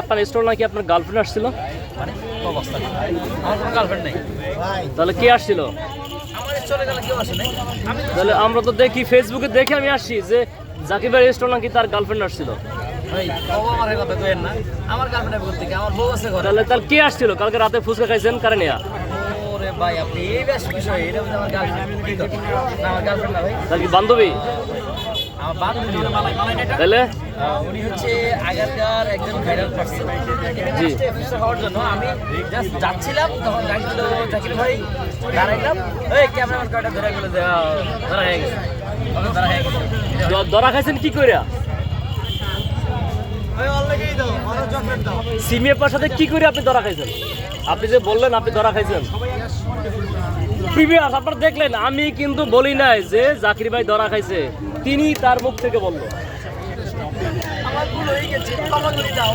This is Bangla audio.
আপনার স্টোর নাকি আপনার গার্লফ্রেন্ড আসছিল? মানে অবস্থা আমার কোনো গার্লফ্রেন্ড নেই। তাহলে কে আসছিল? আমার চলে গেলে কেউ আসে নাই। আমি তাহলে আমরা তো দেখি ফেসবুকে দেখে আমি আসছি যে জাকির ভাই স্টোর নাকি তার গার্লফ্রেন্ড আসছিল। ভাই বাবা আমার কথা কইেন না, আমার গার্লফ্রেন্ড আছে থেকে আমার বউ আছে ঘরে। তাহলে কে আসছিল? কালকে রাতে ফুচকা খাইছেন কারে নিয়া? ওরে ভাই আপনি এই বেশ বিষয় এটা বলতে আমার গার্লফ্রেন্ড না, আমার গার্লফ্রেন্ড না ভাই, তাহলে কি বান্ধবী? আমার বান্ধবী। তাহলে উনি হচ্ছে আগেরকার একজন ভাইরাল পার্সন। জি। হওয়ার জন্য আমি জাস্ট যাচ্ছিলাম, তখন ডাক দিল জাকির ভাই, দাঁড়াইলাম, এই ক্যামেরাম্যান কয়টা ধরে গেলো, ধরা হয়ে গেছে, ধরা হয়ে গেছে। ধরা খাইছেন কি কইরা? সিমিয়াপার সাথে কি করে আপনি ধরা খাইছেন? আপনি যে বললেন আপনি ধরা খাইছেন, প্রিভিয়াস আপনারা দেখলেন, আমি কিন্তু বলি নাই যে জাকির ভাই ধরা খাইছে, তিনি তার মুখ থেকে বলল। আমার ভুল হয়ে গেছে, ক্ষমা করে দাও।